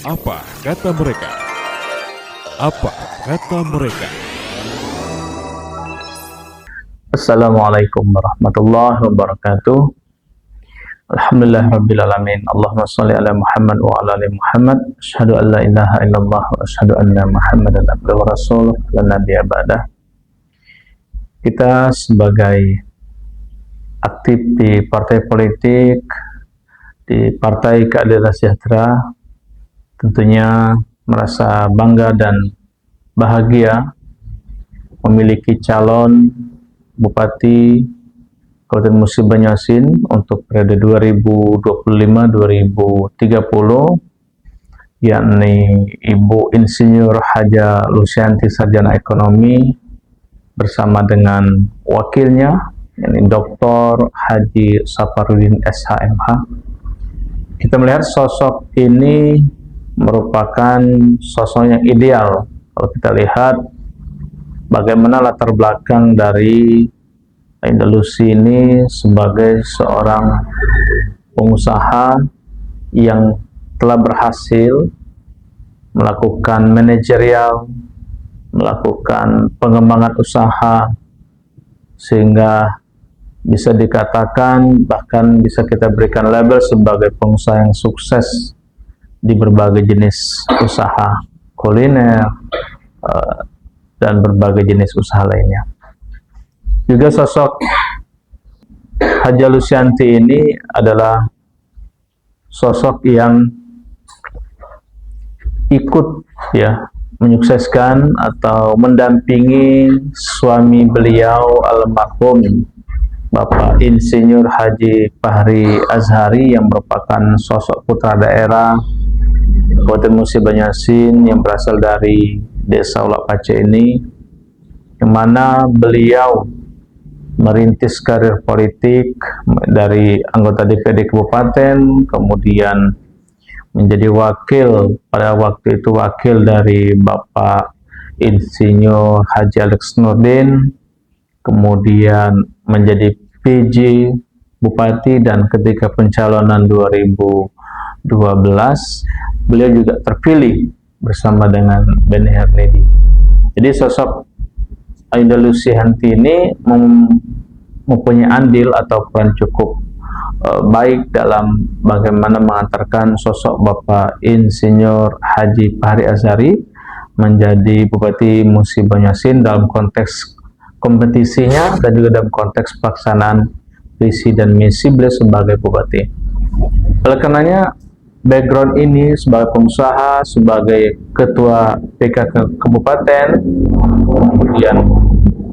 Apa kata mereka? Apa kata mereka? Assalamualaikum warahmatullahi wabarakatuh. Alhamdulillahirrabbilalamin. Allahumma salli ala Muhammad wa ala ali Muhammad. Asyhadu an la ilaha illallah wa asyhadu anna Muhammadan abduhu wa rasuluh la nabiyya ba'dah. Kita sebagai aktif di partai politik, di Partai Keadilan Sejahtera, tentunya merasa bangga dan bahagia memiliki calon Bupati Kabupaten Musi Banyuasin untuk periode 2025-2030, yakni Ibu Insinyur Haja Lusianti Sarjana Ekonomi bersama dengan wakilnya, yakni Dr. Haji Saparudin SHMH. Kita melihat sosok ini merupakan sosok yang ideal. Kalau kita lihat bagaimana latar belakang dari Ainda Lucy ini sebagai seorang pengusaha yang telah berhasil melakukan manajerial, melakukan pengembangan usaha, sehingga bisa dikatakan, bahkan bisa kita berikan label sebagai pengusaha yang sukses di berbagai jenis usaha kuliner dan berbagai jenis usaha lainnya. Juga sosok Haja Lusianti ini adalah sosok yang ikut menyukseskan atau mendampingi suami beliau almarhum Bapak Insinyur Haji Fahri Azhari yang merupakan sosok putra daerah Kabupaten Musi Banyuasin yang berasal dari Desa Ulak Pace ini, yang mana beliau merintis karir politik dari anggota DPD Kabupaten, kemudian menjadi wakil, pada waktu itu wakil dari Bapak Insinyur Haji Alex Nurdin, kemudian menjadi PJ Bupati, dan ketika pencalonan 2012 beliau juga terpilih bersama dengan Benny Hernedi. Jadi sosok Ainda Lusianti ini mempunyai andil atau peran cukup baik dalam bagaimana mengantarkan sosok Bapak Insinyur Haji Fahri Azhari menjadi Bupati Musi Banyuasin dalam konteks kompetisinya dan juga dalam konteks pelaksanaan visi dan misi beliau sebagai Bupati. Oleh karenanya, background ini sebagai pengusaha, sebagai ketua PKK Kabupaten, kemudian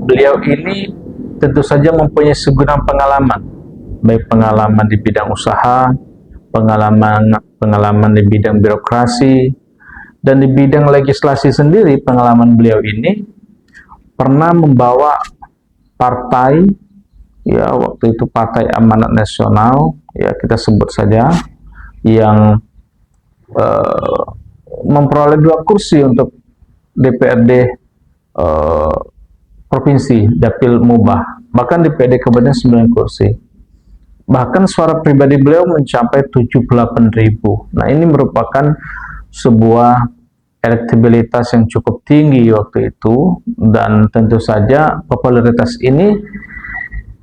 beliau ini tentu saja mempunyai segudang pengalaman, baik pengalaman di bidang usaha, pengalaman di bidang birokrasi, dan di bidang legislasi sendiri. Pengalaman beliau ini pernah membawa partai, ya waktu itu Partai Amanat Nasional, ya kita sebut saja, yang memperoleh 2 kursi untuk DPRD provinsi Dapil Mubah, bahkan DPRD Kabupaten 9 kursi. Bahkan suara pribadi beliau mencapai 78.000. Nah, ini merupakan sebuah elektabilitas yang cukup tinggi waktu itu, dan tentu saja popularitas ini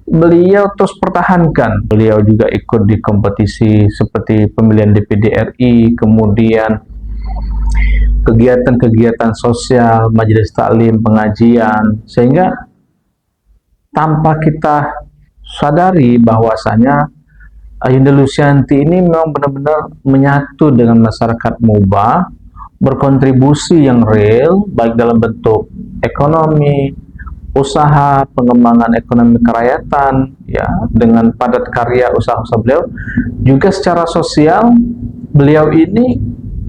beliau terus pertahankan. Beliau juga ikut di kompetisi seperti pemilihan DPD RI, kemudian kegiatan-kegiatan sosial, majelis taklim, pengajian, sehingga tanpa kita sadari bahwasanya Ainda Lusianti ini memang benar-benar menyatu dengan masyarakat Mubah, berkontribusi yang real baik dalam bentuk ekonomi, usaha, pengembangan ekonomi kerakyatan, ya, dengan padat karya usaha-usaha beliau. Juga secara sosial, beliau ini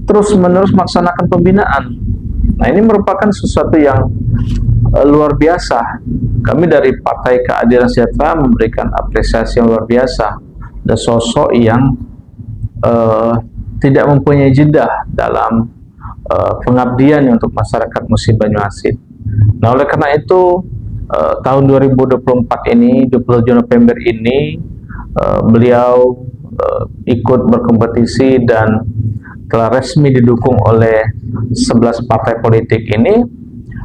terus-menerus melaksanakan pembinaan. Nah, ini merupakan sesuatu yang luar biasa. Kami dari Partai Keadilan Sejahtera memberikan apresiasi yang luar biasa dan sosok yang tidak mempunyai jeda dalam pengabdian untuk masyarakat Musi Banyuasin. Nah, oleh karena itu tahun 2024 ini, 27 November ini, beliau ikut berkompetisi dan telah resmi didukung oleh 11 partai politik ini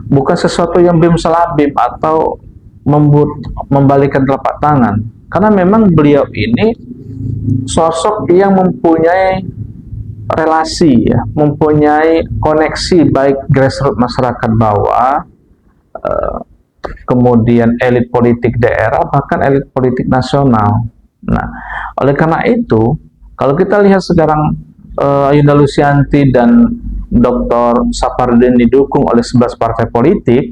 bukan sesuatu yang bim salabim atau membalikan telapak tangan, karena memang beliau ini sosok yang mempunyai relasi, ya, mempunyai koneksi baik grassroots masyarakat bawah, kemudian elit politik daerah, bahkan elit politik nasional. Nah, oleh karena itu, kalau kita lihat sekarang Yunda Lucianti dan Dr. Saparudin didukung oleh 11 partai politik,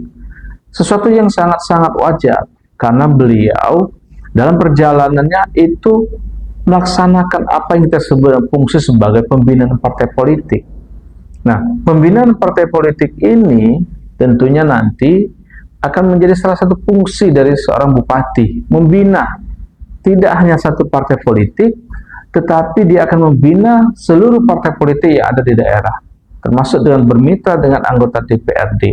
sesuatu yang sangat-sangat wajar, karena beliau dalam perjalanannya itu melaksanakan apa yang kita sebut fungsi sebagai pembinaan partai politik. Nah, pembinaan partai politik ini tentunya nanti akan menjadi salah satu fungsi dari seorang bupati, membina tidak hanya satu partai politik, tetapi dia akan membina seluruh partai politik yang ada di daerah, termasuk dengan bermitra dengan anggota DPRD.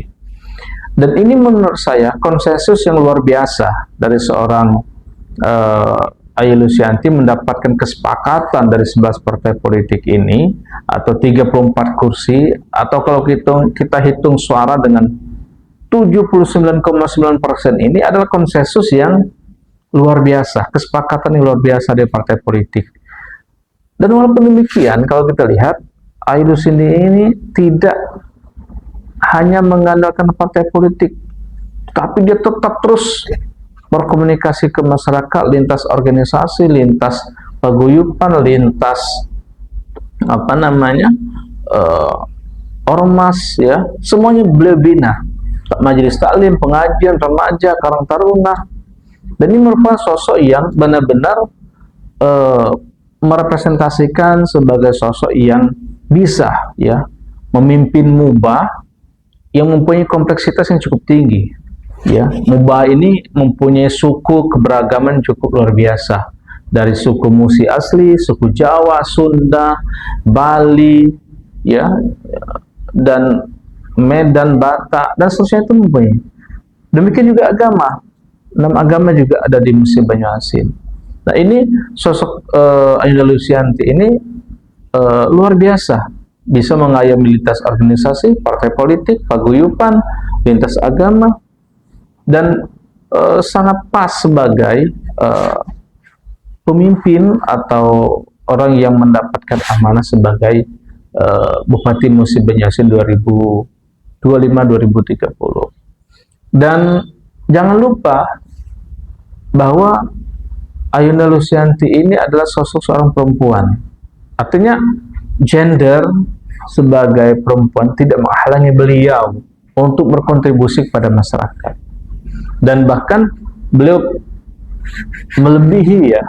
Dan ini menurut saya konsensus yang luar biasa dari seorang Ayu Lucianti mendapatkan kesepakatan dari 11 partai politik ini, atau 34 kursi, atau kalau kita hitung suara dengan 79,9% ini adalah konsensus yang luar biasa, kesepakatan yang luar biasa dari partai politik. Dan walaupun demikian, kalau kita lihat, Ayu Lucianti ini tidak hanya mengandalkan partai politik, tapi dia tetap terus berkomunikasi ke masyarakat, lintas organisasi, lintas paguyuban, lintas ormas, ya, semuanya beliau bina. Majelis taklim, pengajian, remaja, karang taruna. Dan ini merupakan sosok yang benar-benar merepresentasikan sebagai sosok yang bisa, ya, memimpin MUBA yang mempunyai kompleksitas yang cukup tinggi, ya. MUBA ini mempunyai suku keberagaman cukup luar biasa, dari suku Musi asli, suku Jawa, Sunda, Bali, ya, dan Medan, Batak, dan seterusnya itu mempunyai. Demikian juga agama, 6 agama juga ada di Musi Banyuasin. Nah, ini sosok Yunda Lucianti ini luar biasa, bisa mengayomi lintas organisasi, partai politik, paguyuban, lintas agama, dan sangat pas sebagai pemimpin atau orang yang mendapatkan amanah sebagai Bupati Musi Banyuasin 2025-2030. Dan jangan lupa bahwa Yunda Lucianti ini adalah sosok seorang perempuan. Artinya gender sebagai perempuan tidak menghalangi beliau untuk berkontribusi kepada masyarakat, dan bahkan beliau melebihi, ya,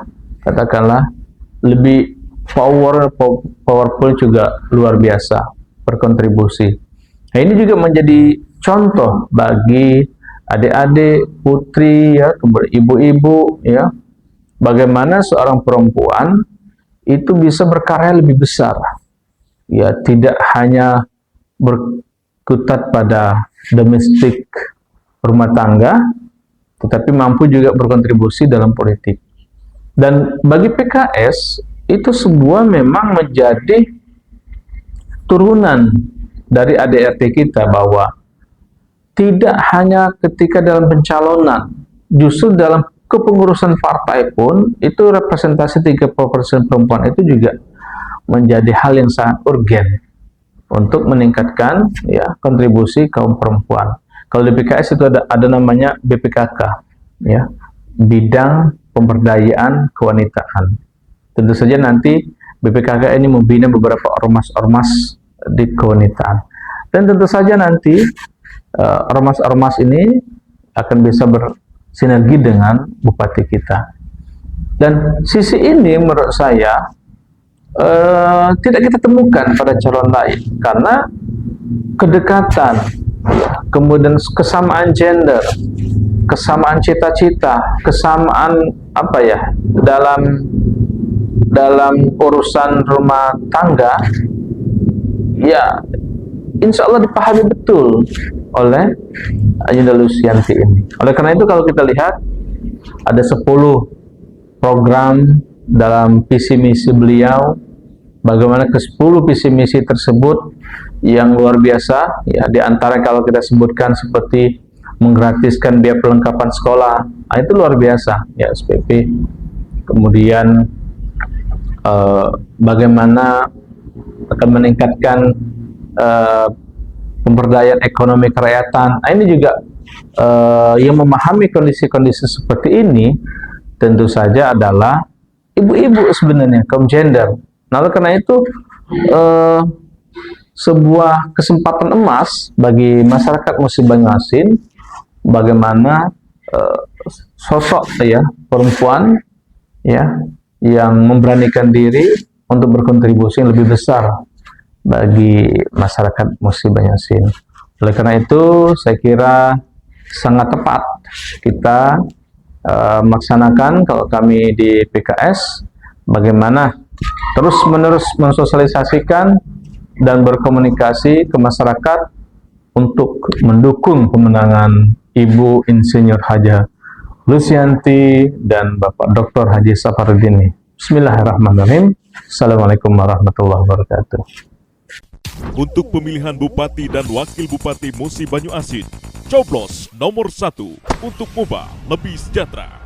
katakanlah lebih powerful juga luar biasa berkontribusi. Nah, ini juga menjadi contoh bagi adik-adik, putri, ya, kemudian ibu-ibu, ya, bagaimana seorang perempuan itu bisa berkarya lebih besar, ya, tidak hanya berkutat pada domestik rumah tangga, tetapi mampu juga berkontribusi dalam politik. Dan bagi PKS itu sebuah memang menjadi turunan dari ADRT kita, bahwa tidak hanya ketika dalam pencalonan, justru dalam kepengurusan partai pun itu representasi 30% perempuan itu juga menjadi hal yang sangat urgen untuk meningkatkan, ya, kontribusi kaum perempuan. Kalau di PKS itu ada namanya BPKK, ya, bidang pemberdayaan kewanitaan. Tentu saja nanti BPKK ini membina beberapa ormas-ormas di kewanitaan, dan tentu saja nanti ormas-ormas ini akan bisa sinergi dengan bupati kita. Dan sisi ini menurut saya tidak kita temukan pada calon lain, karena kedekatan, kemudian kesamaan gender, kesamaan cita-cita, kesamaan dalam urusan rumah tangga, ya, insya Allah dipahami betul oleh Yunda Lucianti ini. Oleh karena itu, kalau kita lihat ada 10 program dalam visi misi beliau bagaimana ke-10 visi misi tersebut yang luar biasa ya, di antara kalau kita sebutkan seperti menggratiskan biaya perlengkapan sekolah, itu luar biasa ya SPP. Kemudian bagaimana akan meningkatkan pemberdayaan ekonomi kerakyatan. Ini juga yang memahami kondisi-kondisi seperti ini tentu saja adalah ibu-ibu sebenarnya, kaum gender. Nah, oleh karena itu sebuah kesempatan emas bagi masyarakat Musi Banyuasin bagaimana sosok ya perempuan ya yang memberanikan diri untuk berkontribusi yang lebih besar bagi masyarakat Musi Banyuasin. Oleh karena itu saya kira sangat tepat kita melaksanakan kalau kami di PKS bagaimana terus-menerus mensosialisasikan dan berkomunikasi ke masyarakat untuk mendukung kemenangan Ibu Insinyur Haja Lusianti dan Bapak Dr. Haji Safarudin. Bismillahirrahmanirrahim. Assalamualaikum warahmatullahi wabarakatuh. Untuk pemilihan Bupati dan Wakil Bupati Musi Banyuasin, coblos nomor 1 untuk Muba Lebih Sejahtera.